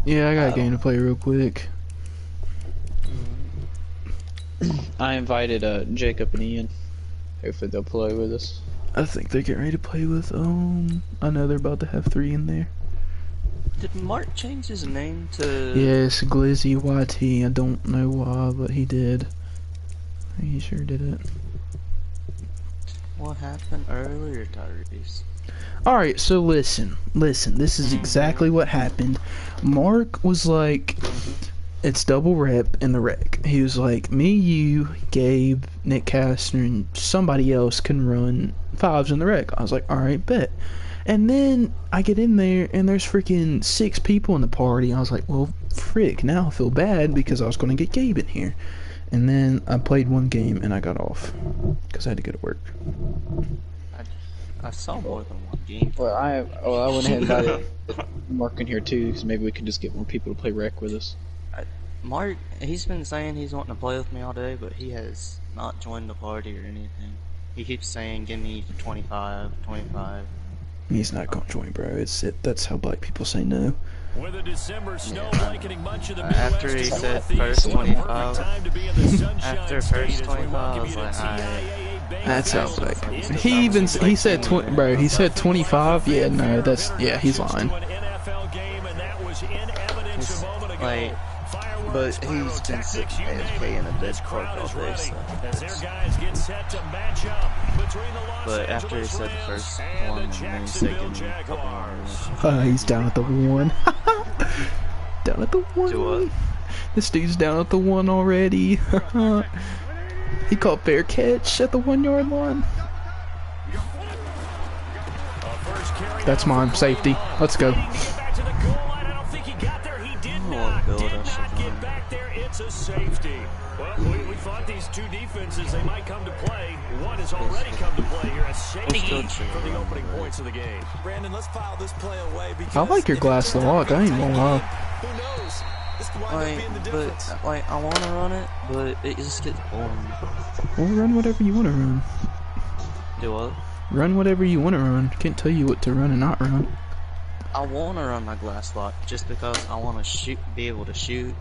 Yeah, I got a game to play real quick. I invited Jacob and Ian. Hopefully they'll play with us. I think they're getting ready to play with, I know they're about to have 3 in there. Did Mark change his name to... Yes, Glizzy YT. I don't know why, but he did. He sure did it. What happened earlier, Tyrese? Alright, so listen. This is exactly what happened. Mark was like, it's double rep in the rec. He was like, me, you, Gabe, Nick Kastner, and somebody else can run 5s in the rec. I was like, alright, bet. And then I get in there and there's freaking 6 people in the party. I was like, well, frick, now I feel bad because I was going to get Gabe in here. And then I played 1 game and I got off because I had to go to work. I saw more than 1 game. Well, I went ahead and invited Mark in here too, because maybe we can just get more people to play rec with us. Mark, he's been saying he's wanting to play with me all day, but he has not joined the party or anything. He keeps saying, give me 25. He's not gonna join, bro. That's how black people say no. With a December snow blanketing much of the after he said first 25, after first 25, I was like, that sounds like he said 20, bro. He said 25. Yeah, no, he's lying. Like, but he's been sitting AFK in a dead park all day, so. But after he said the first one, and then he said give me a couple more. He's down at the 1. Down at the 1. Do what? This dude's down at the 1 already. He caught fair catch at the 1-yard line. That's mine. Safety. Let's go. It's a safety. Well, we thought these 2 defenses, they might come to play. One has already come to play here. A safety for the opening points of the game. Brandon, let's file this play away because I like your glass lock. I ain't gonna lie. Who knows? This could wind up being the difference. But I want to run it, but it just gets boring. Well, run whatever you want to run. Do what? Run whatever you want to run. Can't tell you what to run and not run. I want to run my glass lock just because I want to shoot, be able to shoot.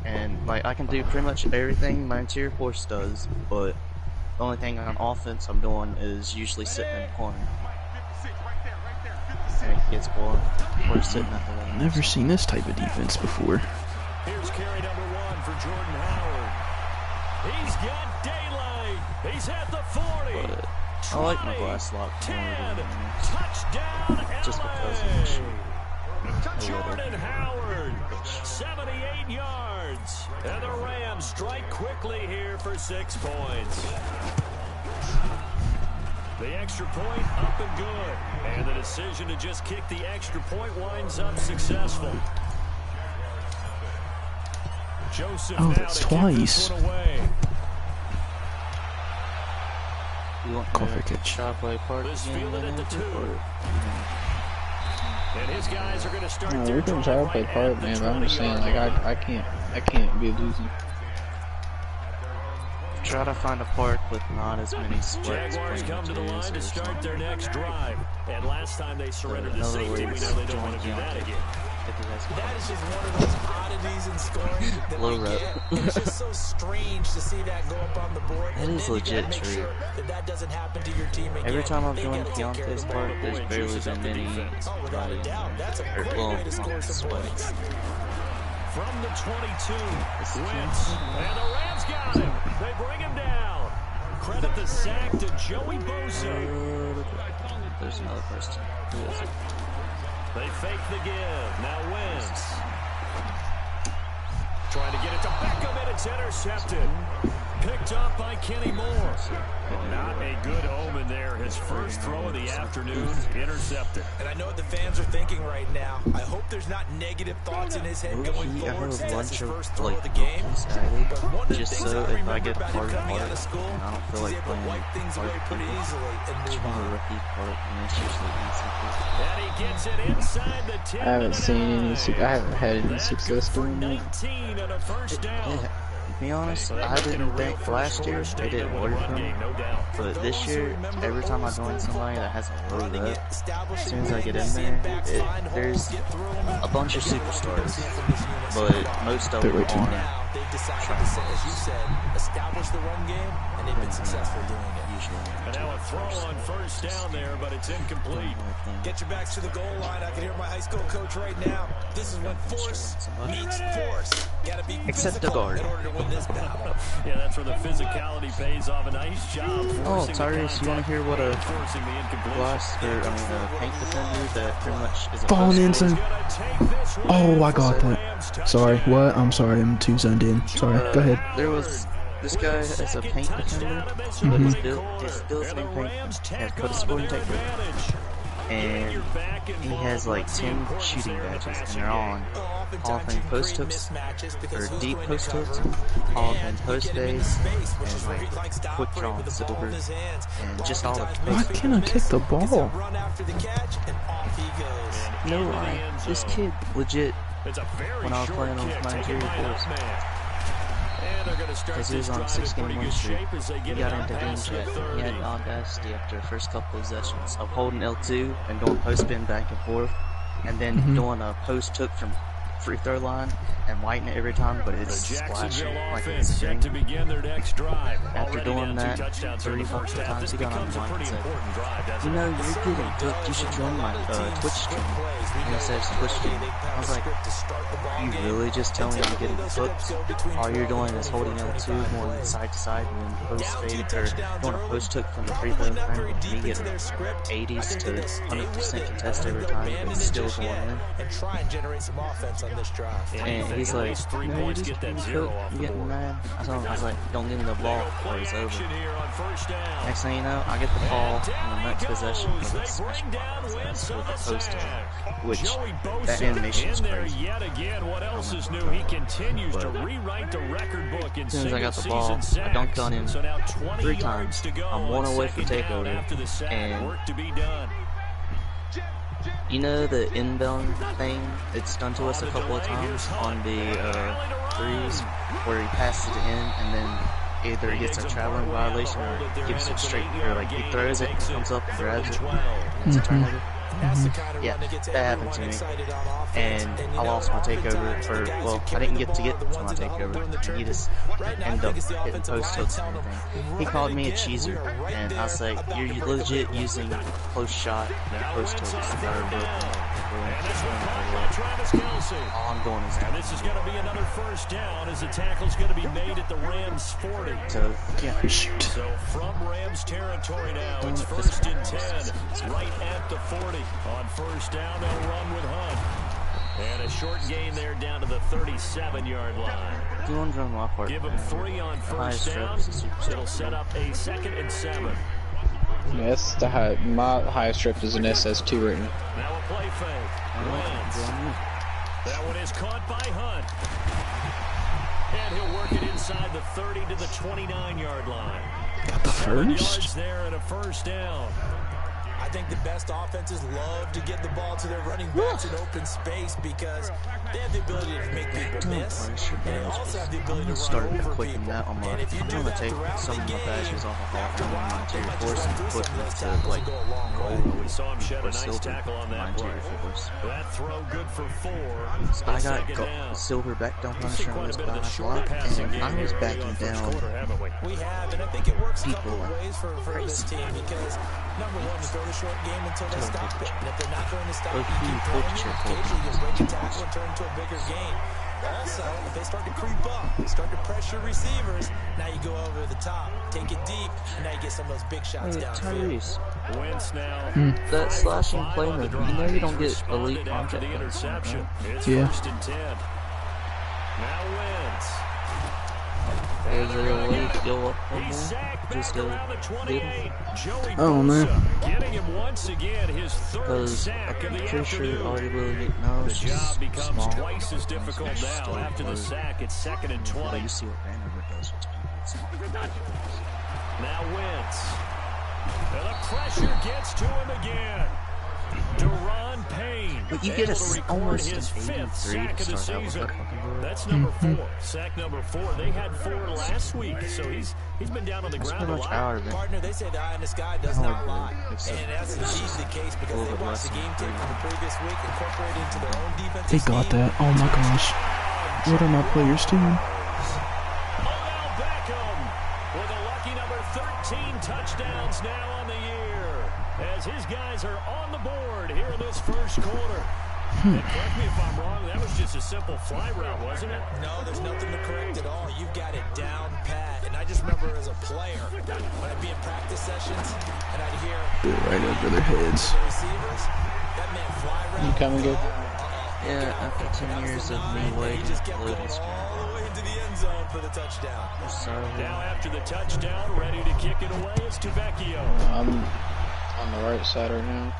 And, like, I can do pretty much everything my interior force does, but the only thing on offense I'm doing is usually sitting in the corner. And it gets boring. Or sitting at the rim. Never seen this type of defense before. Here's carry number 1 for Jordan Howard. He's got daylight. He's at the 40. But I like my glass lock more than Touchdown, just because of the shoot. Jordan Howard, 78 yards. And the Rams strike quickly here for 6 points. The extra point up and good. And the decision to just kick the extra point winds up successful. Joseph Oh, that's twice. You want Coffee catch. Park Let's field it at the 2. And his guys are going to start No, we can try to play part, man, but I'm just saying, like, I can't be losing. Try to find a park with not as many splits. Jaguars come to the line to start their next drive. And last time they surrendered to safety, we know they don't want to do that again. That is just one of those oddities in scoring that Low we rep. get. It's just so strange to see that go up on the board. That and is then you legit gotta make true. sure that doesn't happen to your team again. Every time I've They joined gotta take care of Keontae's the park, ball. there's barely been many Oh, without a doubt. That's a great way to score some points. From the 22, Wentz, and the Rams got him. They bring him down. Credit the sack to Joey Bosa. There's another person. Who is it? They fake the give. Now Wentz. Trying to get it to Beckham, and it's intercepted. Picked up by Kenny Moore. Not a good omen there. His first throw of the afternoon, intercepted. And I know what the fans are thinking right now. I hope there's not negative thoughts in his head going I have forward a since that's bunch his of first throw like of the game. added, But one of the just things so I if I remember get about him part coming part out of school, and I don't feel he's like able to playing wipe things away pretty easily and move a on. rookie part, and it's usually easy. And he gets it inside the 10. I haven't had any success doing that. 19 and a first down. To be honest, I didn't think last year it didn't work for me, but this year, every time I join somebody that hasn't loaded up, as soon as I get in there, there's a bunch of superstars, but most of them aren't. They've decided to, as you said, establish the run game, and they've been successful doing it. And now a throw on first down there, but it's incomplete. Get your backs to the goal line. I can hear my high school coach right now. This is when force meets force. Gotta be Except the guard. in order to win this battle. Yeah, that's where the physicality pays off. A nice job. Oh, Tyrese, you want to hear what a forcing the paint defender that pretty much is a Falling in post zone. Oh, I got that. Sorry, what? I'm sorry, I'm too zoned in. Sorry, go ahead. There was this guy as a paint defender, but he's still same paint. He has put a scoring technique, and he has like 10 shooting badges, and they're all on Hall of Fame post hooks, or deep post hooks, Hall of Fame post days, and like quick draw and silver, and just all the post. Why can't I kick the ball? No lie, this kid legit. When I was playing on my interior force, because he was on a 6-game win streak, he got into game chat. He had the audacity after the first couple of possessions of holding L2 and going post spin back and forth, and then doing a post hook from free throw line and lighting it every time, but it's splashing like it's a game. After doing that 35 times, he got on the mic and said, "You know, you're getting hooked. You should join my Twitch stream." And he says Twitch stream. I was like, "You really just telling me I'm getting hooked? All you're doing is holding L2 going side to side and then post fade or doing a post hook from the free throw line, and me getting 80s to 100% contest every time, but still going in." This drive. And he's like, "No, you just getting hooked. You getting mad?" I told him, I was like, "Don't give me the ball or it's over." Next thing you know, I get the ball in the next possession with a smash with the post up, which that animation is crazy. Yet again, what else is new? He continues to rewrite the record book in as soon as I got the ball, I dunked on him 3 times. I'm 1 away from takeover, and you know the inbound thing? It's done to us a couple of times on the threes, where he passes it in and then either he gets a traveling violation or gives it straight, or like he throws it, comes up and grabs it. It's a turnover. Yeah, that happened to me, and I lost my takeover, or, well, I didn't get to my takeover, and he just ended up hitting post hooks and everything. He called me a cheeser, and I was like, "You're legit using close shot post hooks that are broken." All I'm doing is and this is going to be another first down as the tackle's going to be made at the Rams 40. So, yeah, shoot. So from Rams territory now, it's 1st and 10, right at the 40. On first down, they'll run with Hunt. And a short gain there down to the 37-yard line. Give him 3 on first down. It'll set up a 2nd and 7. Yes, my highest rep is an SS2 rating. Now a play fake. That one is caught by Hunt. And he'll work it inside the 30 to the 29-yard line. Got the 7 first? yards there and a first down. I think the best offenses love to get the ball to their running backs in open space because they have the ability to make people miss, and they also have the ability to start run over clicking people. that on my. And if you I'm do gonna that take throughout some of the my game, badges off of Hall after a on my while, interior they might force just and run through put some of them those to tackles like and go a long way. gold We saw him shed a or nice silver tackle on on my that play. interior force. That throw good for 4. I got silver back down punisher on this class a lot, and I was backing down We have, and I think it works a people couple of like ways for this team because number one, you throw the short game until they stop it, and if they're not going to stop it, you keep throwing it. Occasionally, you break a tackle and turn into a bigger game. Also, if they start to creep up, start to pressure receivers, now you go over the top, take it deep, and now you get some of those big shots downfield. Tyrese, Wentz now. that slashing playmaker, you know you don't get elite After contact. the interception, it's Yeah. 1st and 10. Now Wentz. Is there a way to go up one He's more? sacked Just back go around the 28. Joey Oh, man. Bosa getting him once again, his 3rd Because sack I'm of the pretty sure afternoon. arguably no, The it's job just becomes small. twice as difficult now after the sack. It's 2nd and 20. You see what Vanderbilt does with Now Wentz. And the pressure gets to him again. Deron Payne. But you get almost his fifth sack of the season. That's Mm-hmm. number 4. Sack number 4. They had 4 last week, so he's been down on the ground a lot. Partner, they say the eye in the sky does not lie. And that's indeed the case because they watched the game tape from the previous week, incorporated into their own defensive They got scheme. that. Oh my gosh. What are my players doing? Odell Beckham with a lucky number 13 touchdowns now on the year as his guys are on the board here in this first quarter. And correct me if I'm wrong, that was just a simple fly route, wasn't it? No, there's nothing to correct at all. You've got it down pat. And I just remember as a player, when I'd be in practice sessions and I'd hear Right over their heads. the receivers, that meant fly route. You coming good? Yeah, after 10 years of me waiting, He just kept going loading screen. all the way into the end zone for the touchdown. Sorry. Now after the touchdown, ready to kick it away is Tavecchio. I'm on the right side right now.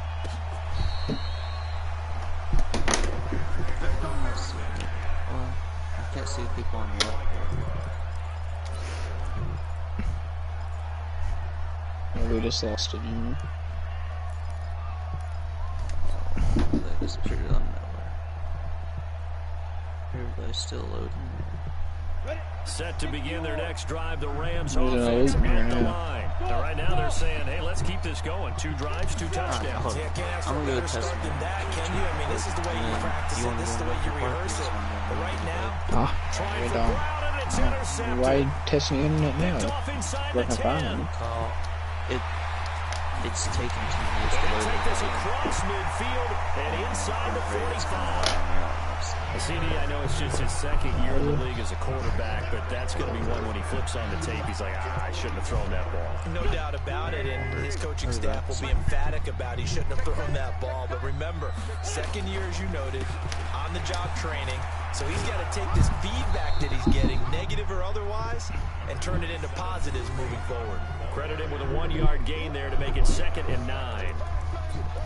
Well, I can't see the people on the left. Oh, we just lost it. They disappeared out of nowhere. Everybody's still loading. Set to begin their next drive, the Rams There's offense an at the opener line. So right now they're saying, hey, let's keep this going. 2 drives, 2 touchdowns. Yeah, can't ask for I'm a gonna go better test start than that, can you? I mean, this is the way you Yeah. practice You it. wanna This is go the way you to rehearse it. But right now, Trying We for don't. Brown, and it's intercepted. Why testing the internet Picked now? off inside the Working 10. fine. Call. It's taking 2 years to They'll load. take this across midfield and inside the 45. CD, I know it's just his second year in the league as a quarterback, but that's going to be one when he flips on the tape. He's like, I shouldn't have thrown that ball. no doubt about it, and his coaching staff will be emphatic about he shouldn't have thrown that ball. But remember, second year, as you noted, on-the-job training. So he's got to take this feedback that he's getting, negative or otherwise, and turn it into positives moving forward. Credit him with a 1-yard gain there to make it 2nd and 9.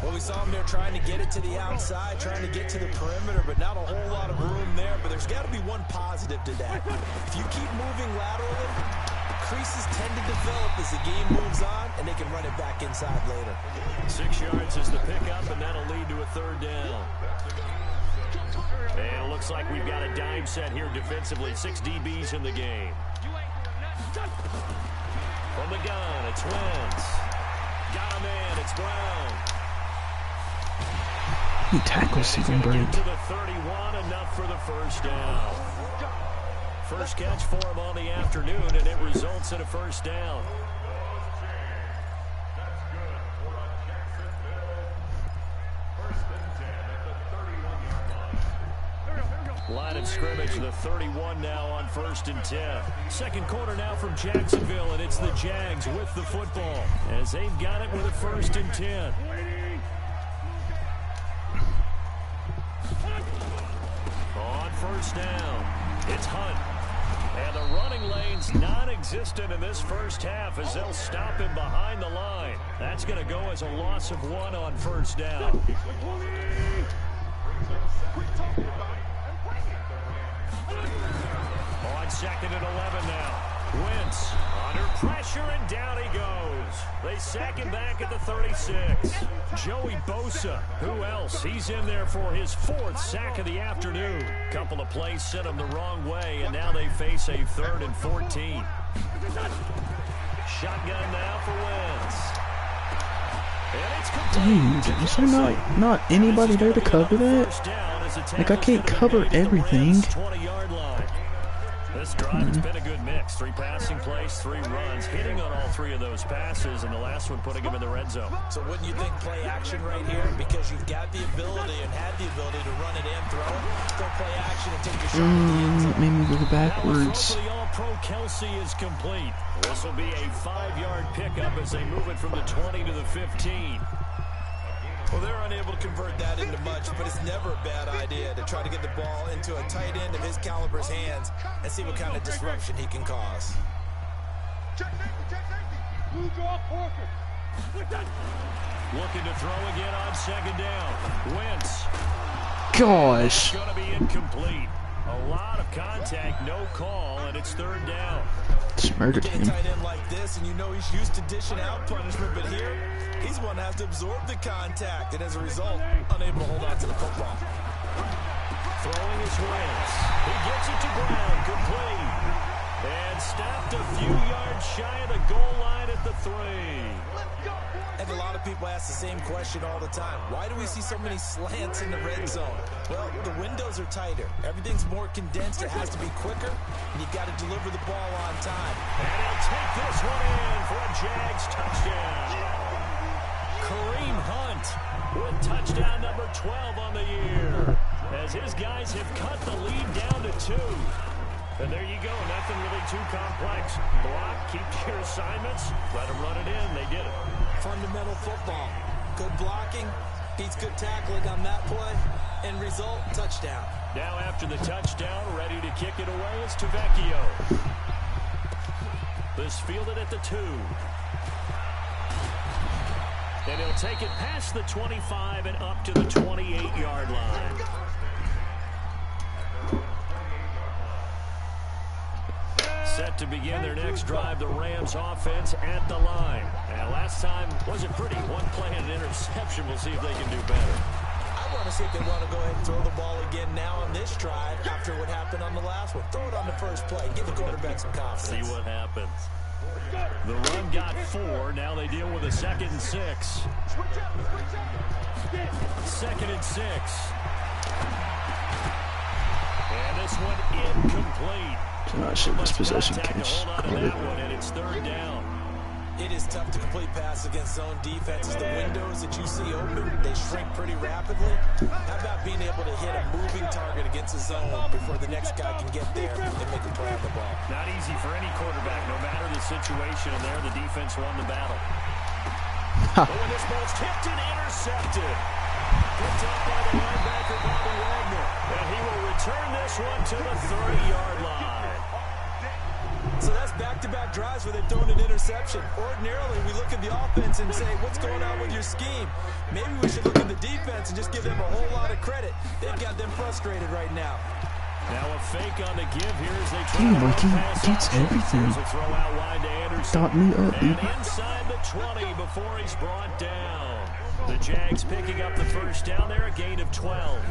Well, we saw him there trying to get it to the outside, trying to get to the perimeter, but not a whole lot of room there. But there's got to be one positive to that. If you keep moving laterally, creases tend to develop as the game moves on, and they can run it back inside later. 6 yards is the pickup, and that'll lead to a 3rd down. And it looks like we've got a dime set here defensively. 6 DBs in the game. From the gun, it's Wentz. Got a man, it's Brown. He tackles even break. Get to the 31, enough for the first down. First catch for him on the afternoon, and it results in a first down. Line of scrimmage, the 31 now on 1st and 10. Second quarter now from Jacksonville, and it's the Jags with the football as they've got it with a 1st and 10. On 1st down, it's Hunt. And the running lane's non-existent in this first half as they'll stop him behind the line. That's going to go as a loss of 1 on 1st down. On 2nd and 11 now. Wentz under pressure, and down he goes. They sack him back at the 36. Joey Bosa, who else? He's in there for his 4th sack of the afternoon. Couple of plays sent him the wrong way, and now they face a 3rd and 14. Shotgun now for Wentz. And it's complete. Dude, is there not anybody there to cover that? Like, I can't cover everything. 20-yard line. This drive has been a good mix. 3 passing plays, 3 runs, hitting on all 3 of those passes, and the last one putting him in the red zone. So wouldn't you think play action right here? Because you've got the ability and had the ability to run it and throw it. Go play action and take your shot at the end zone. Made me go Now backwards. the All-Pro Kelsey is complete. This will be a 5-yard pickup as they move it from the 20 to the 15. Well, they're unable to convert that into much, but it's never a bad idea to try to get the ball into a tight end of his caliber's hands and see what kind of disruption he can cause. Looking to throw again on 2nd down. Wentz. Gosh. Going to be incomplete. A lot of contact, no call, and it's third down. Just murdered him. Tight end like this, and you know he's used to dishing out punishment, but here he's one that has to absorb the contact, and as a result, unable to hold on to the football. Throwing his hands. He gets it to Brown. Complete. And stopped a few yards shy of the goal line at the 3. And a lot of people ask the same question all the time. Why do we see so many slants in the red zone? Well, the windows are tighter. Everything's more condensed. It has to be quicker, and you've got to deliver the ball on time. And he'll take this one in for a Jags touchdown. Kareem Hunt with touchdown number 12 on the year, as his guys have cut the lead down to 2. And there you go, nothing really too complex. Block, keep your assignments, let them run it in. They did it. Fundamental football. Good blocking, beats good tackling on that play, and result, touchdown. Now after the touchdown, ready to kick it away is Tavecchio. This fielded at the 2. And he'll take it past the 25 and up to the 28-yard line. Set to begin their next drive, the Rams offense at the line. And last time wasn't pretty. One play and an interception. We'll see if they can do better. I want to see if they want to go ahead and throw the ball again now on this drive after what happened on the last one. Throw it on the first play. Give the quarterback some confidence. See what happens. The run got 4. Now they deal with a 2nd and 6. 2nd and 6. And this one incomplete. I'm not sure this possession catch. And it's third down. It is tough to complete pass against zone defenses. The windows that you see open, they shrink pretty rapidly. How about being able to hit a moving target against a zone before the next guy can get there and make a play on the ball? Not easy for any quarterback, no matter the situation. And there, the defense won the battle. But when this ball's tipped and intercepted. Picked up by the linebacker, Bobby Wagner. And he will return this one to the 30-yard line. So that's back-to-back drives where they've thrown an interception. Ordinarily, we look at the offense and say, what's going on with your scheme? Maybe we should look at the defense and just give them a whole lot of credit. They've got them frustrated right now. Now a fake on the give here as they try Damn, to like he pass gets option. everything. Here's a throw out wide to Anderson. Dot me up, dude. And inside the 20 before he's brought down. The Jags picking up the first down there, a gain of 12.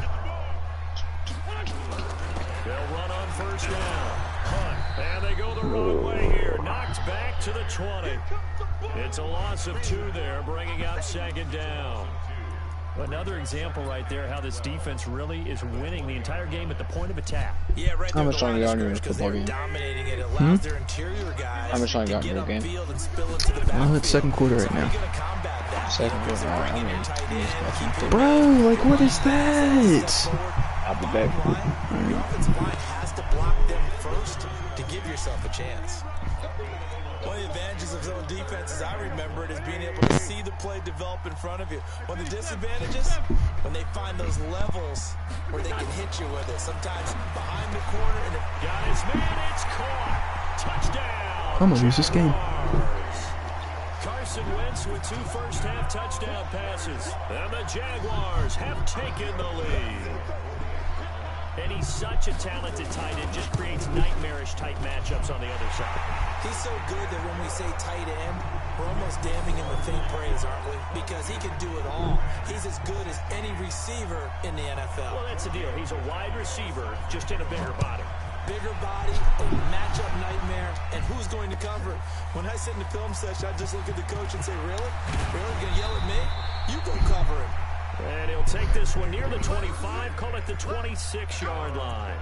They'll run on first down. Hunt, and they go the wrong way here. Knocked back to the 20. It's a loss of 2 there, bringing out 2nd down. Another example right there how this defense really is winning the entire game at the point of attack. Yeah, right there. How much longer you got in your football game? Dominating it. It allows their interior guys How much longer you got to in get your game? upfield and spill into the backfield. Well, it's second quarter right now. Second quarter. All right, I'm in. Bro, like, what is that? I'll be back. The offensive line has to block them first to give yourself a chance. One of the advantages of zone defense, as I remember it, is being able to see the play develop in front of you. One of the disadvantages, when they find those levels where they can hit you with it. Sometimes behind the corner. And Got his man, it's caught. Touchdown. I'm gonna lose this game. Carson Wentz with 2 first-half touchdown passes. And the Jaguars have taken the lead. And he's such a talented tight end, just creates nightmarish-type matchups on the other side. he's so good that when we say tight end, we're almost damning him with faint praise, aren't we? Because he can do it all. He's as good as any receiver in the NFL. Well, that's the deal. He's a wide receiver, just in a bigger body. Bigger body, a matchup nightmare, and who's going to cover it? When I sit in the film session, I just look at the coach and say, really? Really? You're going to yell at me? You go cover him. And he'll take this one near the 25, call it the 26-yard line.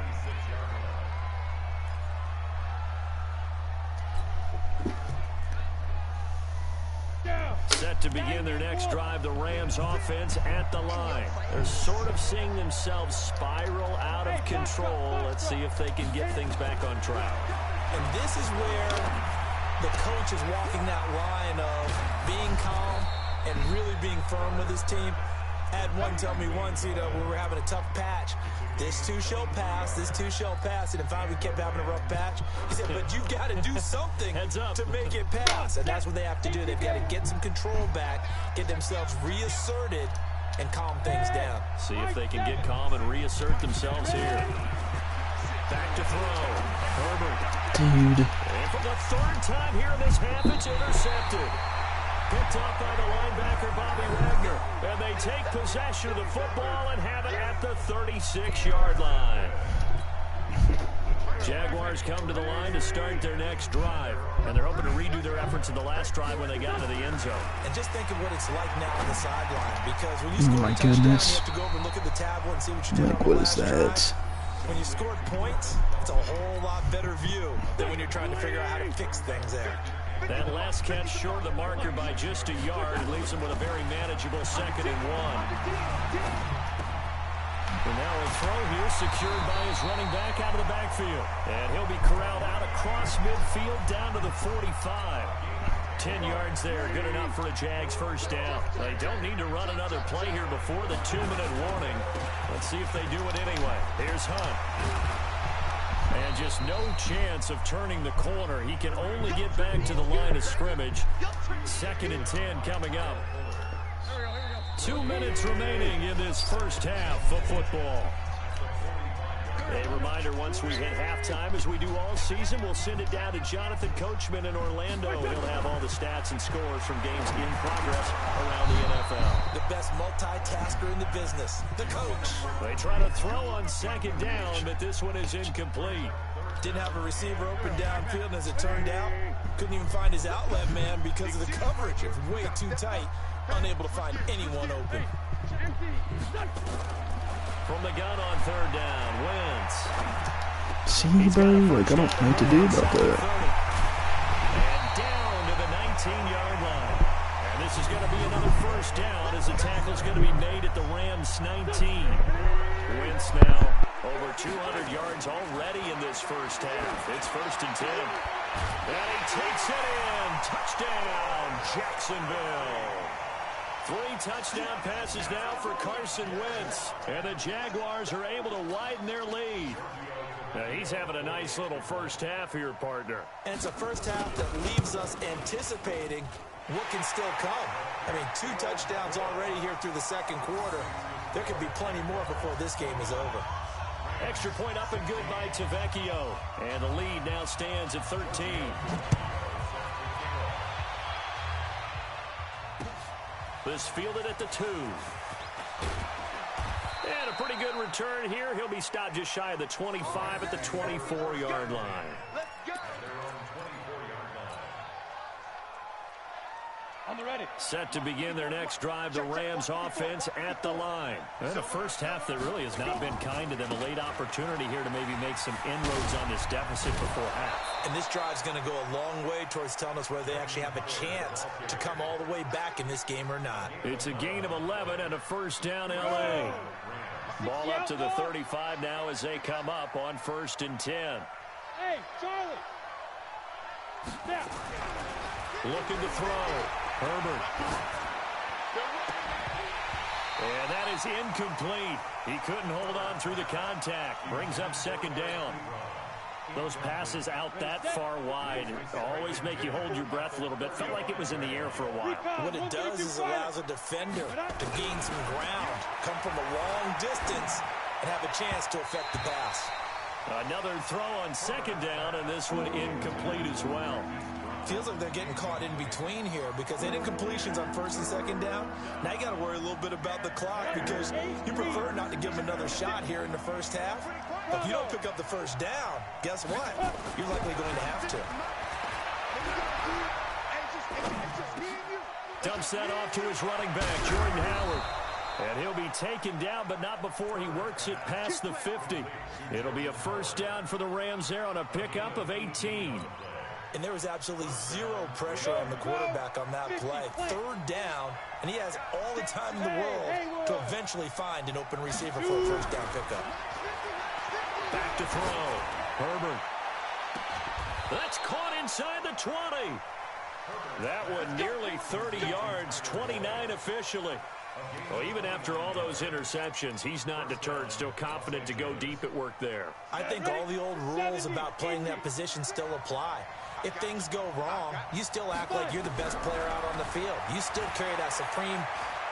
Set to begin their next drive, the Rams offense at the line. They're sort of seeing themselves spiral out of control. Let's see if they can get things back on track. And this is where the coach is walking that line of being calm and really being firm with his team. I had one tell me once, we were having a tough patch. This too shall pass, this too shall pass. And if we kept having a rough patch, he said, but you've got to do something to make it pass. And that's what they have to do. They've got to get some control back, get themselves reasserted, and calm things down. See if they can get calm and reassert themselves here. Dude. And for the third time here in this half, it's intercepted. Picked up by the linebacker, Bobby Wagner. And they take possession of the football and have it at the 36-yard line. Jaguars come to the line to start their next drive. And they're hoping to redo their efforts in the last drive when they got into the end zone. And just think of what it's like now on the sideline. Because when you score a touchdown, you have to go over and look at the tablet and see what you did on the last drive. When you scored points, it's a whole lot better view than when you're trying to figure out how to fix things there. That last catch short of the marker by just a yard leaves him with a very manageable 2nd and 1. And now a throw here secured by his running back out of the backfield. And he'll be corralled out across midfield down to the 45. 10 yards there, good enough for a Jags first down. They don't need to run another play here before the 2-minute warning. Let's see if they do it anyway. Here's Hunt. And just no chance of turning the corner. He can only get back to the line of scrimmage. 2nd and 10 coming up. 2 minutes remaining in this first half of football. A reminder, once we hit halftime, as we do all season, we'll send it down to Jonathan Coachman in Orlando. He'll have all the stats and scores from games in progress around the NFL. The best multitasker in the business, the coach. They try to throw on 2nd down, but this one is incomplete. Didn't have a receiver open downfield, and as it turned out, couldn't even find his outlet man because of the coverage. It was way too tight, unable to find anyone open. From the gun on 3rd down, Wentz. See, bro, like, I don't know what to do about that. And down to the 19-yard line. And this is going to be another first down as the tackle's going to be made at the Rams' 19. Wentz now over 200 yards already in this first half. It's 1st and 10. And he takes it in. Touchdown, Jacksonville. 3 touchdown passes now for Carson Wentz. And the Jaguars are able to widen their lead. Now he's having a nice little first half here, partner. And it's a first half that leaves us anticipating what can still come. I mean, 2 touchdowns already here through the 2nd quarter. There could be plenty more before this game is over. Extra point up and good by Tavecchio. And the lead now stands at 13. This fielded at the 2. And a pretty good return here. He'll be stopped just shy of the 25 at the 24-yard line. Set to begin their next drive, the Rams offense at the line. And a first half that really has not been kind to them. A late opportunity here to maybe make some inroads on this deficit before half. And this drive's going to go a long way towards telling us whether they actually have a chance to come all the way back in this game or not. It's a gain of 11 and a first down, L.A. Ball up to the 35 now as they come up on 1st and 10. Hey, Charlie. Step. Looking to throw. Herbert. And that is incomplete. He couldn't hold on through the contact. Brings up 2nd down. Those passes out that far wide always make you hold your breath a little bit. Felt like it was in the air for a while. What it does is allows a defender to gain some ground, come from a long distance, and have a chance to affect the pass. Another throw on 2nd down, and this one incomplete as well. Feels like they're getting caught in between here because they did completions on 1st and 2nd down. Now you got to worry a little bit about the clock because you prefer not to give them another shot here in the first half. But if you don't pick up the first down, guess what? You're likely going to have to. Dumps that off to his running back, Jordan Howard. And he'll be taken down, but not before he works it past the 50. It'll be a first down for the Rams there on a pickup of 18. And there was absolutely zero pressure on the quarterback on that play. 3rd down, and he has all the time in the world to eventually find an open receiver for a first down pickup. Back to throw. Herbert. That's caught inside the 20. That one nearly 30 yards, 29 officially. Well, even after all those interceptions, he's not deterred, still confident to go deep at work there. I think all the old rules about playing that position still apply. If things go wrong, you still act like you're the best player out on the field. You still carry that supreme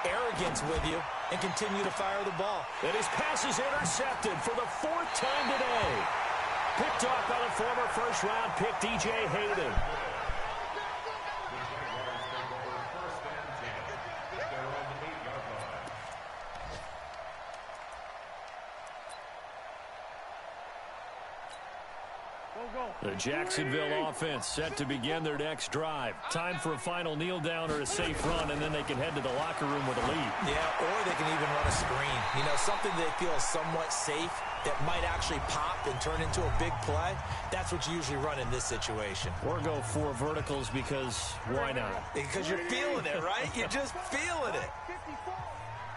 arrogance with you and continue to fire the ball. And his pass is intercepted for the 4th time today. Picked Picked off by the former first-round pick, DJ Hayden. The Jacksonville offense set to begin their next drive. Time for a final kneel down or a safe run, and then they can head to the locker room with a lead. Yeah, or they can even run a screen. You know, something they feel is somewhat safe that might actually pop and turn into a big play. That's what you usually run in this situation. Or go 4 verticals because why not? Because you're feeling it, right? You're just feeling it.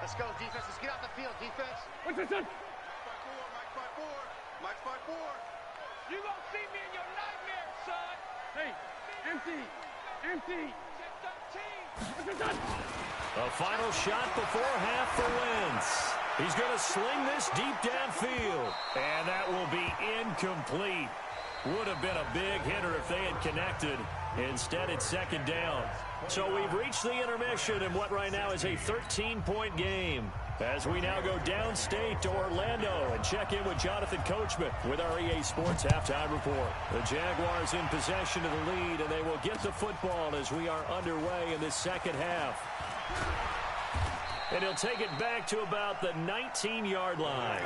Let's go, defense. Let's get out the field, defense. What's this? Mike spot 4. Mike spot 4. You gonna see me in your nightmare, son. Hey, empty. What's this? A final shot before half for Wentz. He's going to sling this deep downfield. And that will be incomplete. Would have been a big hitter if they had connected. Instead, it's second down. So we've reached the intermission in what right now is a 13-point game. As we now go downstate to Orlando and check in with Jonathan Coachman with our EA Sports Halftime Report. The Jaguars in possession of the lead, and they will get the football as we are underway in this second half. And he'll take it back to about the 19-yard line.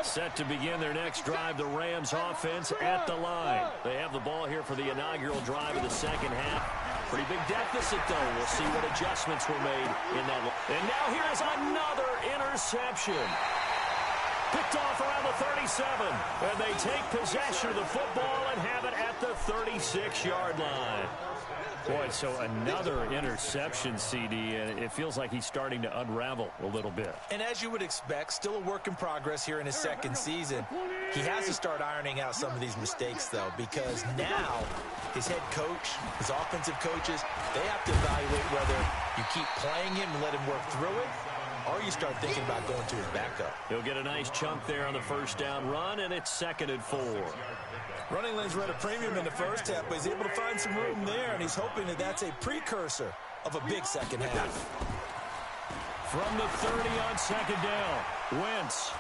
Set to begin their next drive, the Rams offense at the line. They have the ball here for the inaugural drive of the second half. Pretty big deficit, though. We'll see what adjustments were made in that. And now here is another interception. Picked off around the 37. And they take possession of the football and have it at the 36-yard line. Boy, so another interception, CD, and it feels like he's starting to unravel a little bit. And as you would expect, still a work in progress here in his second season. He has to start ironing out some of these mistakes, though, because now his head coach, his offensive coaches, they have to evaluate whether you keep playing him and let him work through it, or you start thinking about going to his backup. He'll get a nice chunk there on the first down run, and it's 2nd and 4. Running lanes were at a premium in the first half, but he's able to find some room there, and he's hoping that that's a precursor of a big second half. From the 30 on second down, Wentz.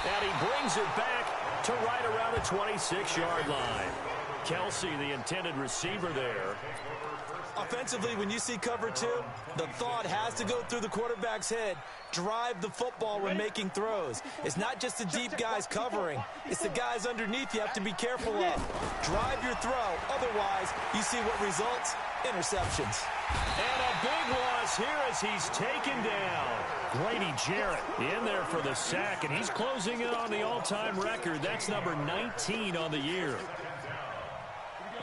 And he brings it back to right around the 26-yard line. Kelsey, the intended receiver there. Offensively, when you see cover 2, the thought has to go through the quarterback's head. Drive the football when making throws. It's not just the deep guys covering. It's the guys underneath you have to be careful of. Drive your throw. Otherwise, you see what results? Interceptions. And a big loss here as he's taken down. Grady Jarrett in there for the sack, and he's closing in on the all-time record. That's number 19 on the year.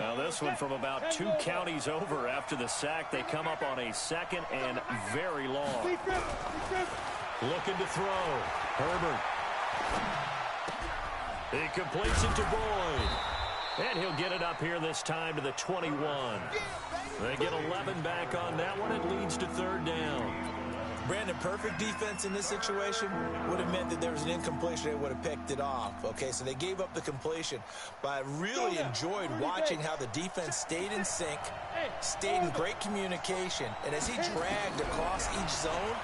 Now this one from about 2 counties over after the sack. They come up on a 2nd and very long. Looking to throw. Herbert. He completes it to Boyd. And he'll get it up here this time to the 21. They get 11 back on that one. It leads to 3rd down. Brandon, perfect defense in this situation would have meant that there was an incompletion. They would have picked it off. Okay, so they gave up the completion. But I really enjoyed watching how the defense stayed in sync, stayed in great communication. And as he dragged across each zone,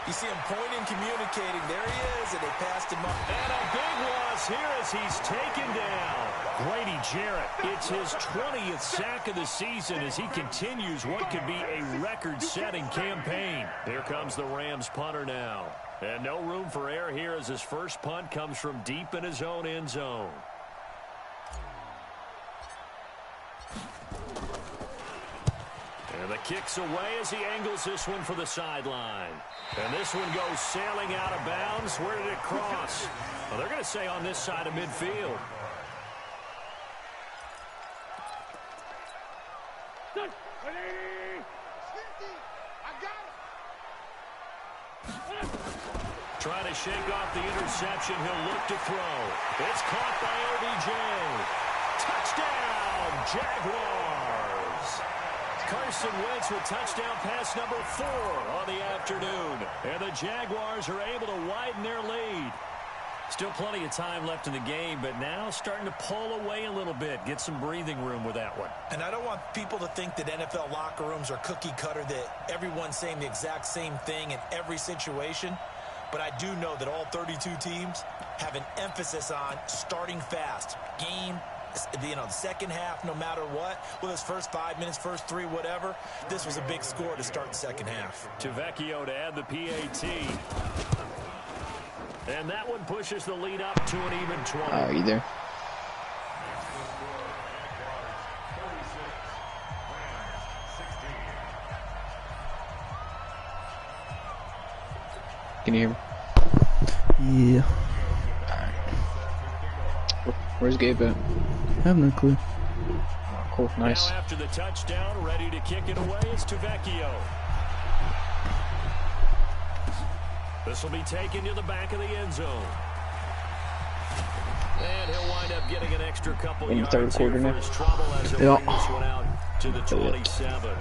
you see him pointing, communicating. There he is, and they passed him up. And a big loss here as he's taken down. Grady Jarrett, it's his 20th sack of the season as he continues what could be a record-setting campaign. Here comes the Rams punter now. And no room for error here as his first punt comes from deep in his own end zone. And the kick's away as he angles this one for the sideline. And this one goes sailing out of bounds. Where did it cross? Well, they're going to say on this side of midfield. Trying to shake off the interception. He'll look to throw. It's caught by OBJ. Touchdown, Jaguars. Carson Wentz with touchdown pass number 4 on the afternoon. And the Jaguars are able to widen their lead. Still plenty of time left in the game, but now starting to pull away a little bit. Get some breathing room with that one. And I don't want people to think that NFL locker rooms are cookie cutter, that everyone's saying the exact same thing in every situation. But I do know that all 32 teams have an emphasis on starting fast. Game, the second half, no matter what. Well, his first 5 minutes, first 3, whatever. This was a big score to start the second half. Vecchio to add the PAT. And that one pushes the lead up to an even 20. Are you there? Can you hear me? Yeah. Where's Gabe at? I have no clue. Oh, cool, nice. Now after the touchdown, ready to kick it away is Vecchio. This will be taken to the back of the end zone. And he'll wind up getting an extra couple in the yards third quarter here now. for his trouble as he'll bring this one out to the 27.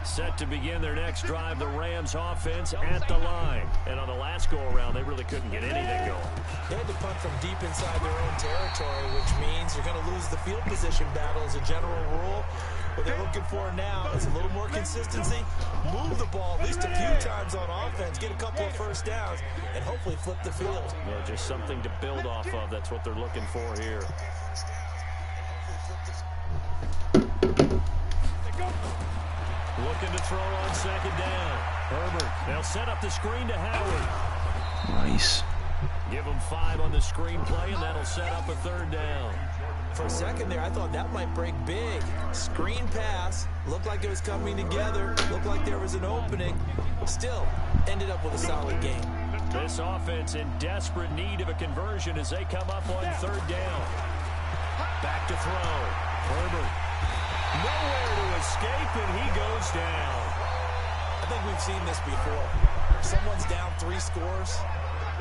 Set to begin their next drive, the Rams offense at the line. And on the last go-around, they really couldn't get anything going. They had to punt from deep inside their own territory, which means you're going to lose the field position battle as a general rule. What they're looking for now is a little more consistency, move the ball at least a few times on offense, get a couple of first downs, and hopefully flip the field. Yeah, just something to build off of. That's what they're looking for here. Looking to throw on second down. Herbert, they'll set up the screen to Howard. Nice. Give him 5 on the screen play, and that'll set up a third down. For a second there, I thought that might break big. Screen pass, looked like it was coming together, looked like there was an opening. Still, ended up with a solid game. This offense in desperate need of a conversion as they come up on third down. Back to throw. Herbert. Nowhere to escape, and he goes down. I think we've seen this before. Someone's down 3 scores.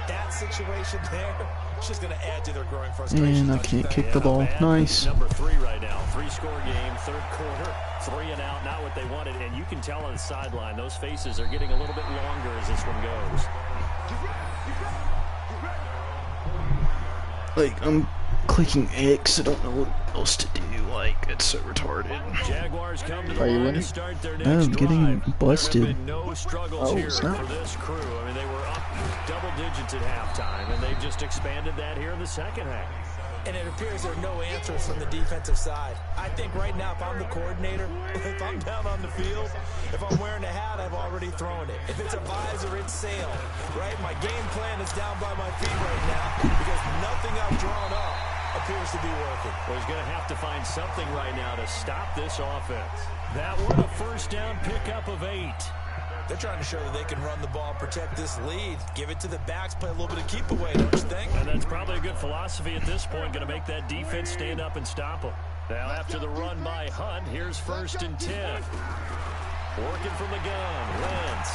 That situation there, it's just going to add to their growing frustration. And I can't kick the ball. Nice. Number 3 right now. 3-score game, third quarter, 3 and out, not what they wanted. And you can tell on the sideline, those faces are getting a little bit longer as this one goes. Like, I'm clicking X. I don't know what else to do. Like, it's so retarded. Jaguars come to the Are you line winning? to start their next I'm getting drive. busted. There have been no struggles here snap. for this crew. I mean, they were up double digits at halftime, and they've just expanded that here in the second half. And it appears there are no answers from the defensive side. I think right now, if I'm the coordinator, if I'm down on the field, if I'm wearing a hat, I've already thrown it. If it's a visor, it's sail, right? My game plan is down by my feet right now because nothing I've drawn up appears to be working. Well, he's going to have to find something right now to stop this offense. That one, a first down pickup of 8. They're trying to show that they can run the ball and protect this lead. Give it to the backs, play a little bit of keep away, don't you think? And that's probably a good philosophy at this point, going to make that defense stand up and stop them. Now after the run by Hunt, here's 1st and 10. Working from the gun, Wentz.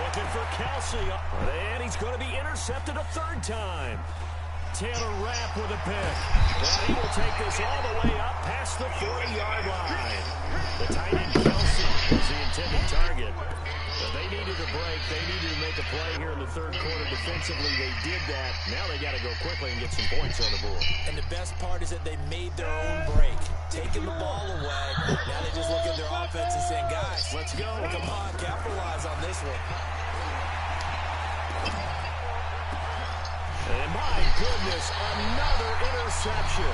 Looking for Kelsey. And he's going to be intercepted a 3rd time. Taylor Rapp with a pick. And he will take this all the way up past the 40-yard line. The tight end Kelsey was the intended target. But they needed a break. They needed to make a play here in the third quarter. Defensively, they did that. Now they got to go quickly and get some points on the board. And the best part is that they made their own break. Taking the ball away. Now they just look at their offense and saying, guys, Let's go. come on, capitalize on this one. And my goodness, another interception.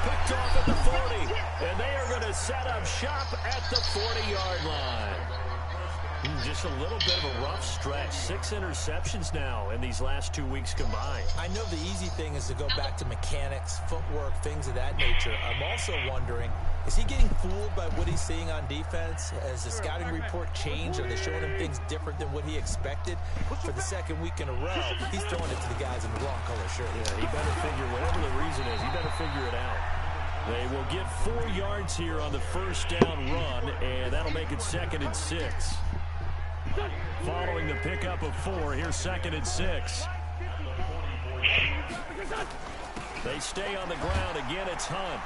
Picked off at the 40. And they are going to set up shop at the 40-yard line. Just a little bit of a rough stretch. 6 interceptions now in these last 2 weeks combined. I know the easy thing is to go back to mechanics, footwork, things of that nature. I'm also wondering, is he getting fooled by what he's seeing on defense? Has the scouting report changed? Are they showing him things different than what he expected? For the second week in a row, he's throwing it to the guys in the wrong color shirt. Yeah, he better figure, whatever the reason is, he better figure it out. They will get 4 yards here on the first down run, and that'll make it 2nd and 6. Following the pickup of 4, here's 2nd and 6. They stay on the ground. Again, it's Hunt.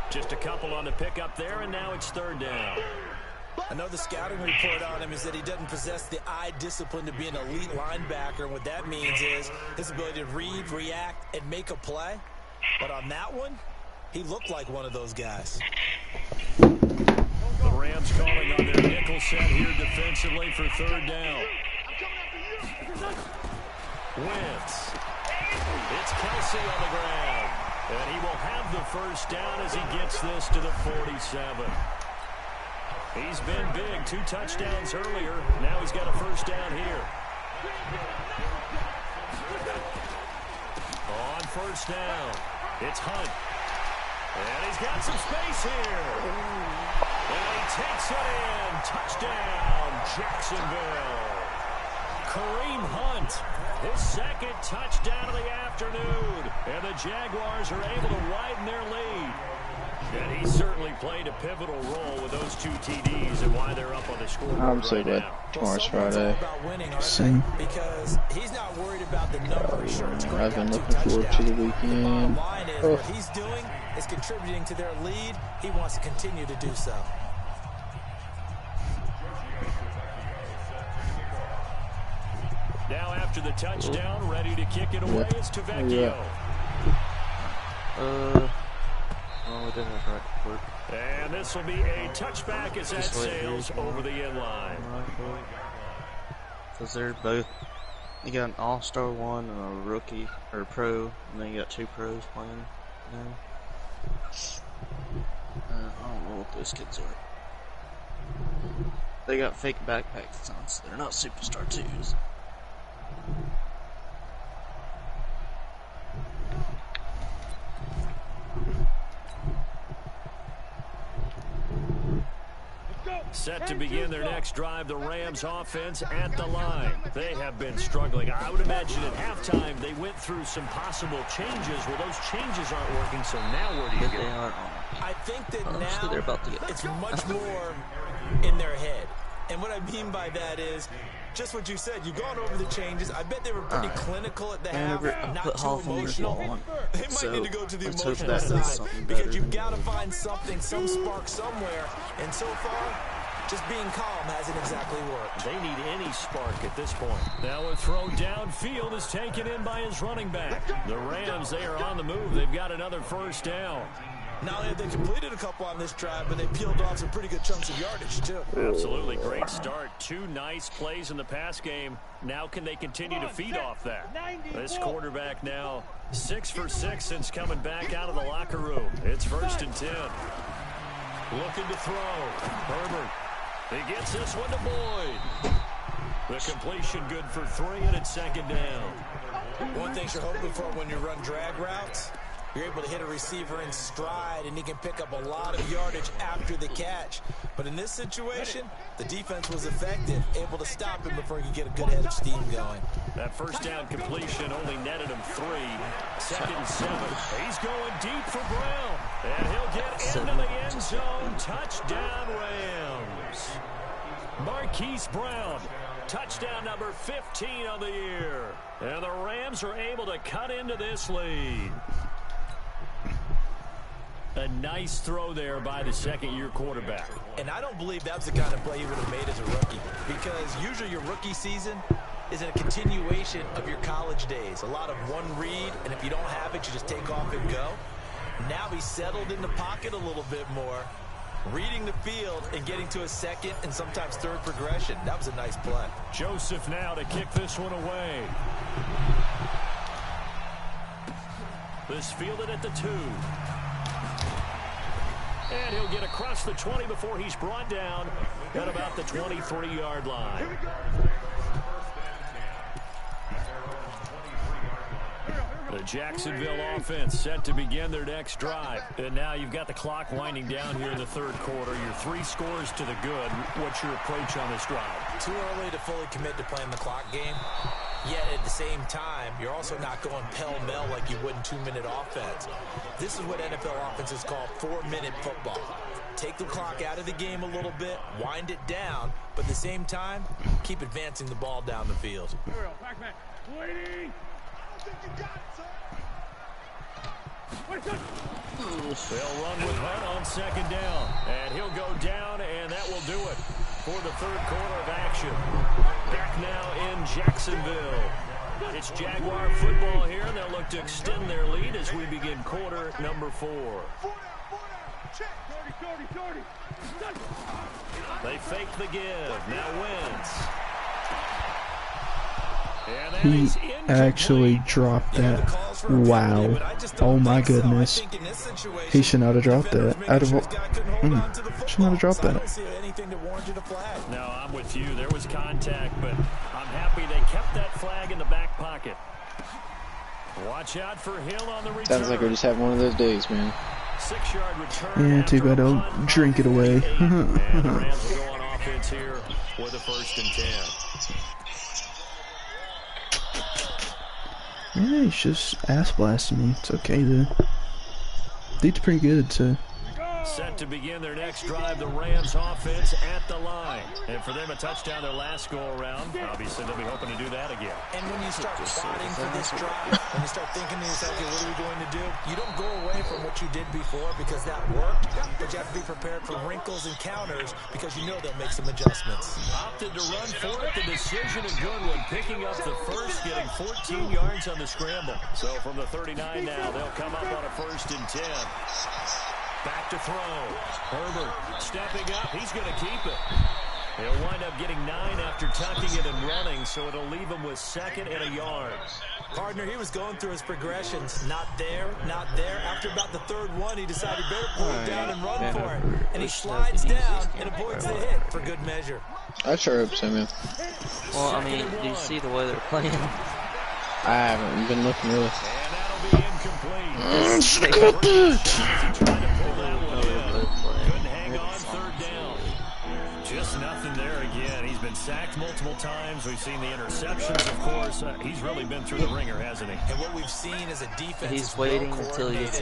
Just a couple on the pickup there, and now it's 3rd down. I know the scouting report on him is that he doesn't possess the eye discipline to be an elite linebacker. And what that means is his ability to read, react, and make a play. But on that one, he looked like one of those guys. The Rams calling on their nickel set here defensively for third down. Wentz. It's Kelsey on the ground. And he will have the first down as he gets this to the 47. He's been big. 2 touchdowns earlier. Now he's got a first down here. On first down, it's Hunt. And he's got some space here. And he takes it in. Touchdown, Jacksonville. Kareem Hunt, his second touchdown of the afternoon. And the Jaguars are able to widen their lead. And he certainly played a pivotal role with those 2 TDs and why they're up on the scoreboard I'm so right glad now. tomorrow's Friday. Same. Because he's not worried about the number. I've been looking forward to the weekend. What he's doing is contributing to their lead. He wants to continue to do so. Now after the touchdown, ready to kick it away is Tavecchio. Oh, it didn't have right foot. And this will be a touchback as that sails over the end line. Because they're both, you got an all-star one and a rookie, or pro, and then you got 2 pros playing now. I don't know what those kids are. They got fake backpacks on, so they're not superstar 2s. Set to begin their next drive, the Rams offense at the line. They have been struggling. I would imagine at halftime they went through some possible changes. Well, those changes aren't working, so now where do you go? I think that Honestly, they're about to get it's much more in their head. And what I mean by that is just what you said. You've gone over the changes. I bet they were pretty clinical at the half, not too emotional. They might need to go to the emotional side because you've got to find something, some spark somewhere. And so far, just being calm hasn't exactly worked. They need any spark at this point. Now a throw downfield is taken in by his running back. The Rams, they are on the move. They've got another first down. Not only have they completed a couple on this drive, but they peeled off some pretty good chunks of yardage, too. Absolutely great start. 2 nice plays in the pass game. Now can they continue to feed off that? This quarterback now 6 for 6 since coming back out of the locker room. It's 1st and 10. Looking to throw. Herbert. He gets this one to Boyd. The completion good for 3, and it's 2nd down. One thing you're hoping for when you run drag routes, you're able to hit a receiver in stride, and he can pick up a lot of yardage after the catch. But in this situation, the defense was effective, able to stop him before he could get a good head of steam going. That first down completion only netted him 3. 2nd and 7. He's going deep for Brown. And he'll get into the end zone. Touchdown, Rams. Marquise Brown. Touchdown number 15 on the year. And the Rams are able to cut into this lead. A nice throw there by the second-year quarterback. And I don't believe that's the kind of play he would have made as a rookie, because usually your rookie season is a continuation of your college days. A lot of one read, and if you don't have it, you just take off and go. Now he's settled in the pocket a little bit more, reading the field and getting to a second and sometimes third progression. That was a nice play. Joseph now to kick this one away. This fielded at the 2. And he'll get across the 20 before he's brought down at about the 23-yard line. The Jacksonville offense set to begin their next drive. And now you've got the clock winding down here in the 3rd quarter. Your 3 scores to the good. What's your approach on this drive? Too early to fully commit to playing the clock game. Yet at the same time, you're also not going pell-mell like you would in 2-minute offense. This is what NFL offenses call 4-minute football. Take the clock out of the game a little bit, wind it down, but at the same time, keep advancing the ball down the field. They'll run with Hunt on 2nd down. And he'll go down, and that will do it. for the third quarter of action. Back now in Jacksonville. It's Jaguar football here, and they'll look to extend their lead as we begin quarter number 4. They fake the give. Now Wentz. He actually dropped that. Wow. Oh my goodness. He should not have dropped that. Should not have dropped that. No, I'm with you. There was contact, but I'm happy they kept that flag in the back pocket. Watch out for Hill on the return. Sounds like we're just having one of those days, man. 6-yard return. Yeah, too bad I'll drink it away. And the Rams will go on offense here with a 1st and 10. Yeah, he's just ass blasting me. It's okay though. Dude's pretty good, so. Set to begin their next drive, the Rams offense at the line. And for them, a touchdown their last go-around. Obviously, they'll be hoping to do that again. And when you start plotting for this drive, when you start thinking to yourself, okay, what are we going to do? You don't go away from what you did before because that worked, but you have to be prepared for wrinkles and counters because you know they'll make some adjustments. Opted to run for it. The decision a good one. Picking up the first, getting 14 yards on the scramble. So from the 39 now, they'll come up on a 1st and 10. Back to throw. Herbert stepping up. He's going to keep it. He'll wind up getting 9 after tucking it and running, so it'll leave him with 2nd and a yard. Partner, he was going through his progressions. Not there, not there. After about the 3rd one, he decided better pull it down and run for it. And he slides down and avoids the hit for good measure. I sure hope so, man. Well, I mean, do you see the way they're playing? I haven't been looking really. And that'll be incomplete. Stop it! Couldn't hang on 3rd down. Just nothing there again. He's been sacked multiple times. We've seen the interceptions, of course. He's really been through the ringer, hasn't he? And what we've seen is a defense. He's waiting until he gets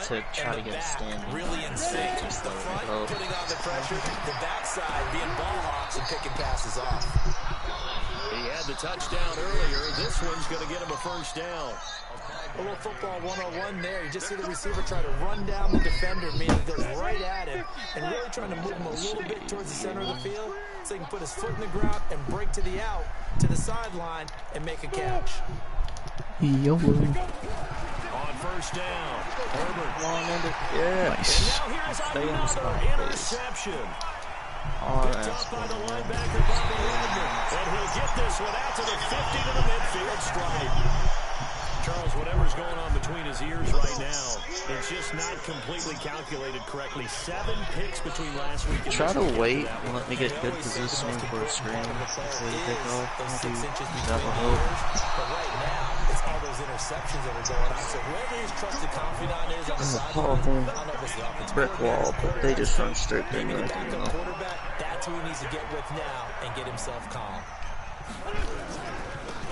to try to get a stand. Really in sync. The front putting on the pressure. The backside being ball hawks and picking passes off. He had the touchdown earlier. This one's going to get him a 1st down. A little football 101 there. You just see the receiver try to run down the defender, meaning goes right at him, and really trying to move him a little bit towards the center of the field so he can put his foot in the ground and break to the out, to the sideline, and make a catch. Yo. On 1st down, Herbert. Yeah. Nice. And now here's Stay on another the interception. Oh, Picked that's off by the linebacker, Bobby Wagner. And he'll get this one out to the 50 to the midfield stripe. Charles, whatever's going on between his ears right now, it's just not completely calculated correctly. 7 picks between last week and Try to this week. wait and let me get good positioning for a screen before you pick off. That will help. But right now, it's all those interceptions that are going on. So whoever his trusted confidant is on the sideline, I don't know if it's the offensive Brick wall, but they just run straight through maybe the me. backup quarterback, that's who he needs to get with now and get himself calm.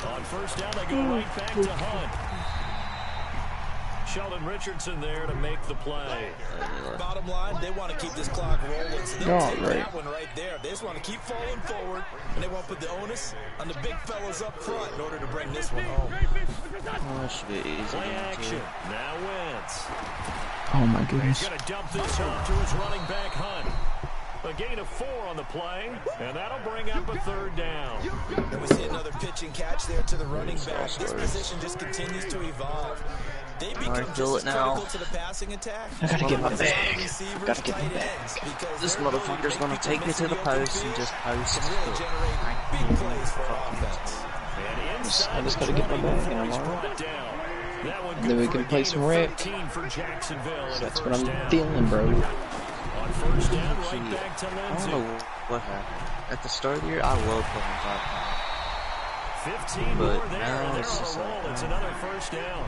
On 1st down, they go right back to Hunt. Sheldon Richardson there to make the play. Bottom line, they want to keep this clock rolling, so they'll take that one right there. They just want to keep falling forward, and they want to put the onus on the big fellas up front in order to bring this one home. Oh, that should be easy. Play action. Now Wentz. Oh my goodness. He's going to dump this off to his running back, Hunt. A gain of 4 on the play, and that'll bring up a 3rd down. And we see another pitch and catch there to the running back. This position just continues to evolve. They become just as critical to the passing attack. I gotta get my bag. Gotta get my bag. This motherfucker's gonna take me to the post and just post. Really generate big plays for offense. I just gotta get my bag and I'm alright. And then we can play some rec. That's what I'm feeling, bro. On 1st down, right back to I Lindsay. don't know what happened. At the start of the year, I love playing 15 But more there, now and they're it's on just a roll. like, It's another 1st down.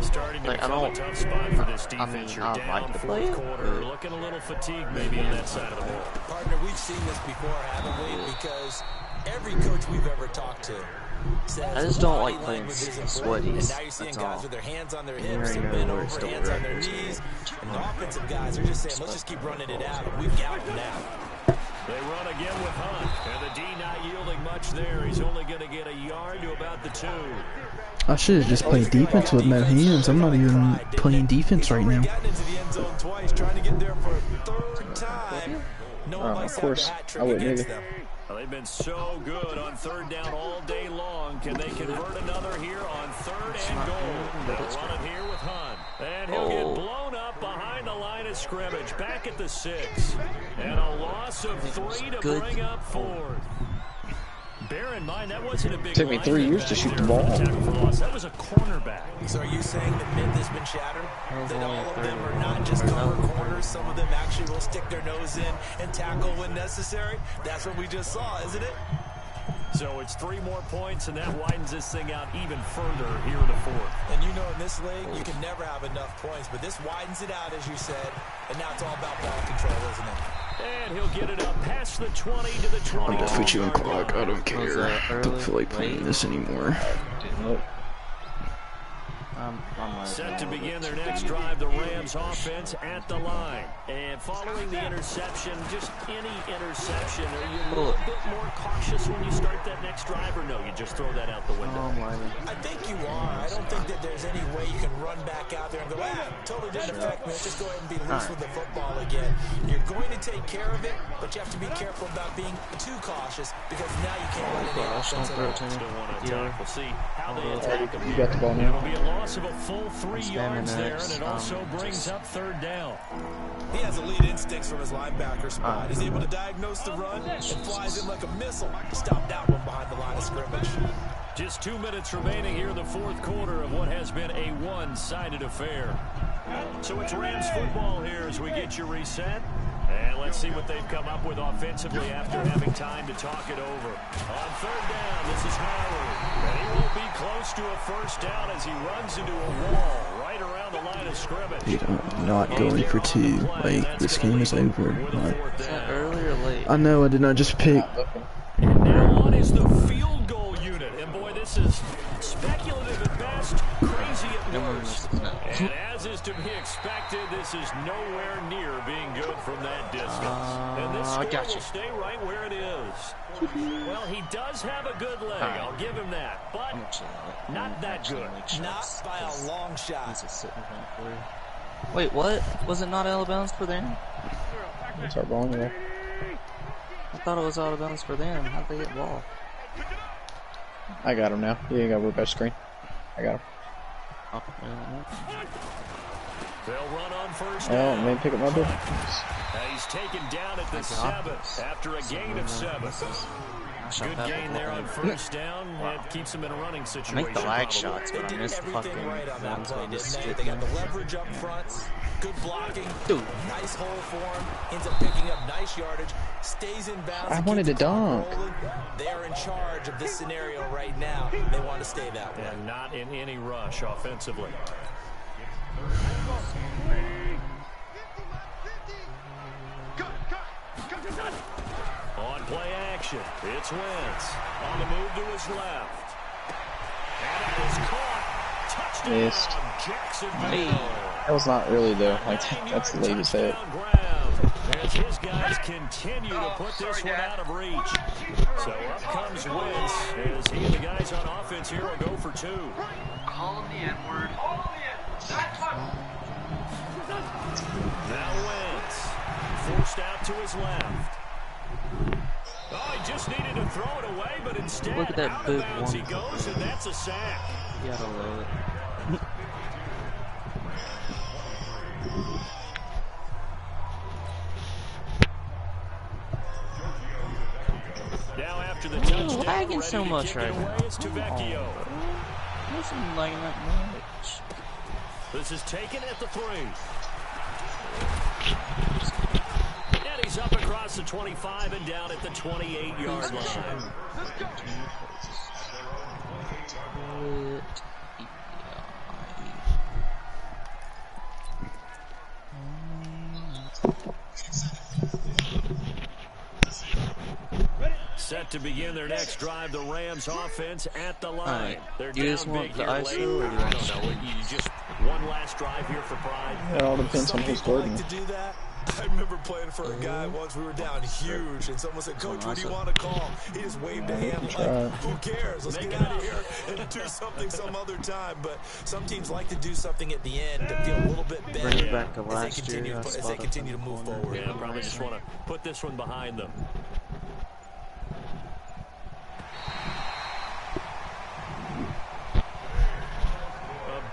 Starting to Like, I become a don't- tough spot for this I defense. mean, You're I'd down like to play 4th it, quarter, but- looking a little fatigued maybe on that side of the ball. Partner, we've seen this before, haven't we? Because every coach we've ever talked to says I just don't body like playing language is important. sweaties. And now you're seeing That's guys all. with their hands on their You hips already and know bent where over, it's still hands on their records. knees. And the offensive guys are just saying, let's just keep running it out. We've got them now. They run again with Hunt, and the D not yielding much there. He's only going to get a yard to about the 2. I should have just played defense with no hands. I'm not even playing defense right now. Gotten into the end zone twice, trying to get there for a 3rd time. No one likes Of to have course, a hat I trick wouldn't against either. them. Well, they've been so good on third down all day long. Can they convert another here on third and goal? They'll run it here with Hunt. And he'll get blown up behind the line of scrimmage. Back at the 6. And a loss of 3 to bring up 4th. Bear in mind, that wasn't a big Took me 3 years to shoot the ball. That was a cornerback. So are you saying that myth has been shattered? That all of them are not just cover corners? Some of them actually will stick their nose in and tackle when necessary? That's what we just saw, isn't it? So it's 3 more points, and that widens this thing out even further here in the 4th. And you know in this league, you can never have enough points, but this widens it out, as you said, and now it's all about ball control, isn't it? And he'll get it up past the 20 to the 20. I'm gonna put you in clock. I don't care. I don't feel like playing this anymore. Set to begin their next drive, the Rams offense at the line. And following the interception, just any interception, are you a little bit more cautious when you start that next drive, or no, you just throw that out the window? I think you are. I don't think that there's any way you can run back out there and go, totally didn't affect me. Let's just go ahead and be loose with the football again. You're going to take care of it, but you have to be careful about being too cautious because now you can't run any offense at all. Still want to attack. We'll see how they attack them. You got the ball now. It'll be a loss of a full 3 yards there, and it also brings up third down. He has elite instincts from his linebacker spot. He's able to diagnose the run and flies in like a missile to stop that one behind the line of scrimmage. Just 2 minutes remaining here in the 4th quarter of what has been a one-sided affair. So it's Rams football here as we get you reset. And let's see what they've come up with offensively after having time to talk it over. On third down, this is Howard. And he won't be close to a first down as he runs into a wall right around the line of scrimmage. Dude, I'm not going for 2. Like, this game is over. Is that early or late? I know, I did not just pick. And now on is the field goal unit. And boy, this is speculative at best, crazy at worst. And as is to be expected, this is nowhere near being good from that distance. And this score will stay right where it is. Well, he does have a good leg, I'll give him that. But not that good. Not by a long shot. Wait, what? Was it not out of bounds for them? It's our ball anyway. I thought it was out of bounds for them. How'd they get the ball? I got him now. Yeah, you got to work that screen. I got him. Oh, yeah. They'll run on first Oh, down. man, pick up my ball. He's taken down at the 7th after a gain of 7. Good gain there on first down. It keeps him in a running situation. Make the lag shots, They but I did missed the fucking everything right on that ones play, where I just didn't they? skip They got them. the leverage up front, good blocking, Dude. nice hole for him, ends up picking up nice yardage, stays in bounds. I and wanted keeps to the clock dunk. rolling. They are in charge of this scenario right now. They want to stay that way. And not in any rush offensively. On play action, it's Wentz. On the move to his left. And it is caught. Touchdown, Missed. Jacksonville. That was not really though. Like that's the latest hit. Touchdown grab. As his guys continue to put this one out of reach. So up comes Wentz as he and the guys on offense here will go for 2. Call him the N-word. Now Wentz, forced out to his left. Oh, he just needed to throw it away, but instead Look at that out big of bounds he one. goes, and that's a sack. You gotta love it. Now after the touchdown, lagging ready so to much kick right it away now. is Tavecchio. Wasn't lagging that much. This is taken at the 3. And he's up across the 25 and down at the 28-yard line. Set to begin their next drive, the Rams offense at the line. They're You down just want big the here ISO late. or do you I want don't know. You just one last drive here for Pride. It all depends on who's starting. Like to do that. I remember playing for a guy once. We were down huge, and someone said, "Coach, what do you want to call?" He just waved a hand like, "Who cares? Let's get out of here and do something some other time." But some teams like to do something at the end to feel a little bit better Bring it back to last year. as they continue to move forward. Yeah, probably just want to put this one behind them.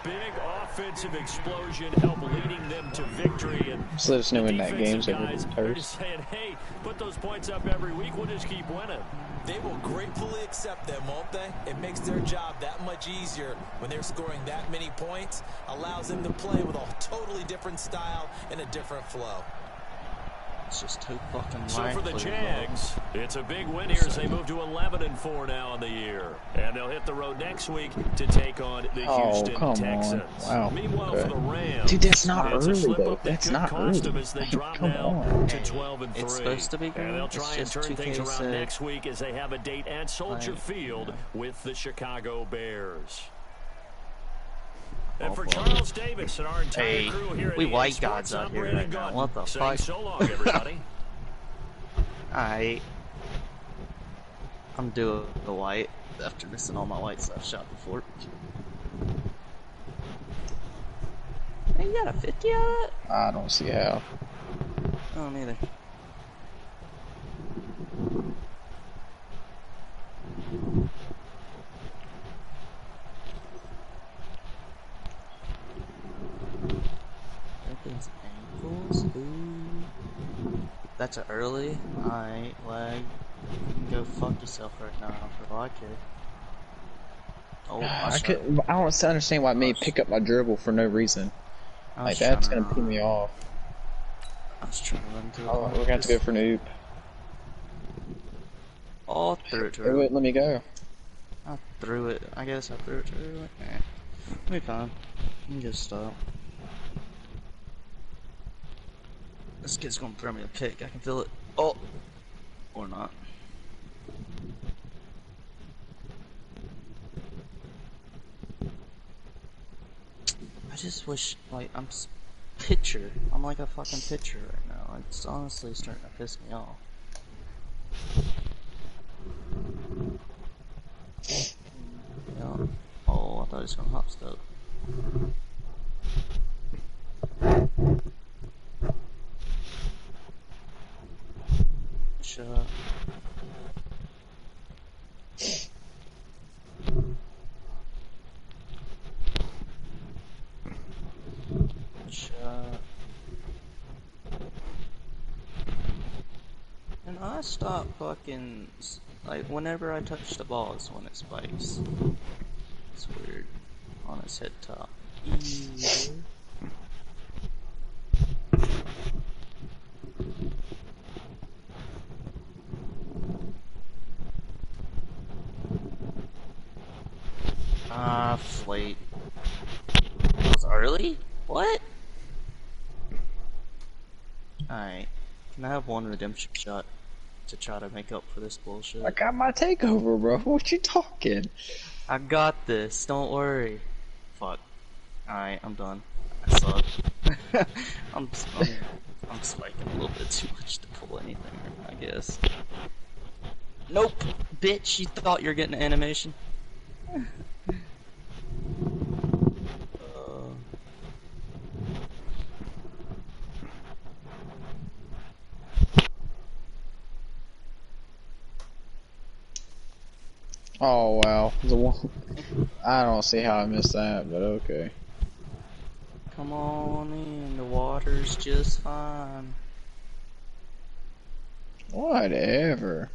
Big offensive explosion help leading them to victory. And just let us know when that game's over. They're just saying, hey, put those points up every week. We'll just keep winning. They will gratefully accept them, won't they? It makes their job that much easier when they're scoring that many points. Allows them to play with a totally different style and a different flow. It's just too fucking So for the Jags, it's a big win here as they move to 11-4 now in the year. And they'll hit the road next week to take on the Houston Texans. Wow. Meanwhile, for the Rams, dude, that's not early, though. That's not early. As they drop now to 12-3. It's supposed to be good. And they'll try and turn things around said, next week as they have a date at Soldier Field with the Chicago Bears. And for Charles Davis and our entire crew here at we EA white Sports guys out here Operating right now. Gun, What the saying fuck? so long, everybody. I'm doing the white after missing all my whites I've shot before. Hey, you got a 50 out of it? I don't see how. I don't either. Everything's ankles. Ooh. That's an early. Alright, leg. You can go fuck yourself right now for all I care. Oh, I don't understand why it made pick up my dribble for no reason. Like, that's gonna pee me off. I was trying to run through We're gonna have to go for noob. Oh, threw it to It her. wouldn't let me go. I threw it. I guess I threw it to her. We'll be fine. You can just stop. This kid's gonna throw me a pick. I can feel it. Oh! Or not. I just wish, like, I'm pitcher. I'm like a fucking pitcher right now. It's honestly starting to piss me off. Yeah. Oh, I thought he was gonna hop step. Shut up. Shut up. And I stop fucking, like, whenever I touch the ball is when it spikes. It's weird. On his head top. Either. Wait. That was early? What? Alright. Can I have one redemption shot to try to make up for this bullshit? I got my takeover, bro. What you talking? I got this. Don't worry. Fuck. Alright, I'm done. I suck. I'm spiking a little bit too much to pull anything, I guess. Nope! Bitch, you thought you were getting an animation? Oh wow, the one. I don't see how I missed that, but okay. Come on in, the water's just fine. Whatever.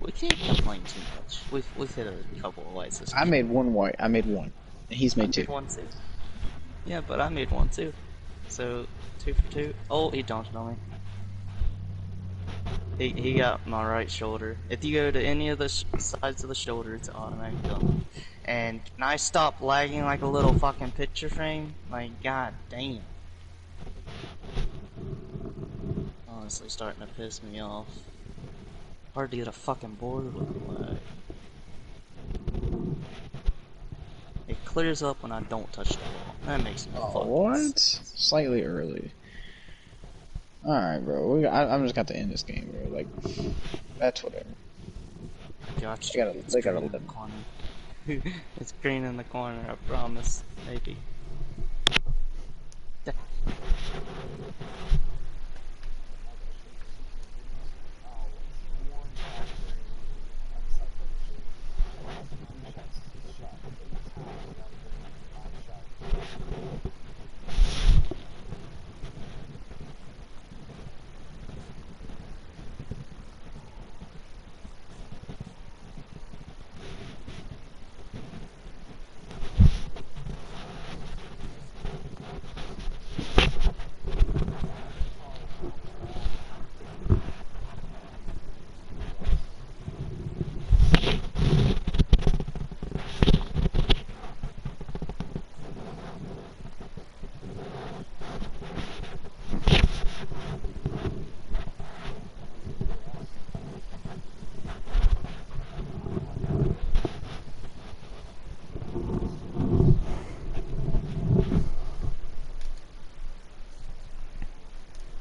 We can't complain too much. We've hit a couple of whites this I made one white. I made one. And he's made two. I made one too. Yeah, but I made one too. So 2 for 2. Oh, he dunked on me. He got my right shoulder. If you go to any of the sides of the shoulder, it's an automatic dunk. And can I stop lagging like a little fucking picture frame? Like, god damn. Honestly, starting to piss me off. Hard to get a fucking board with lag. It clears up when I don't touch the ball. That makes no fucking what? sense. Slightly early. Alright, bro. I'm just got to end this game, bro. Like, that's whatever. I got you. They gotta in the live. corner. It's green in the corner, I promise. Maybe.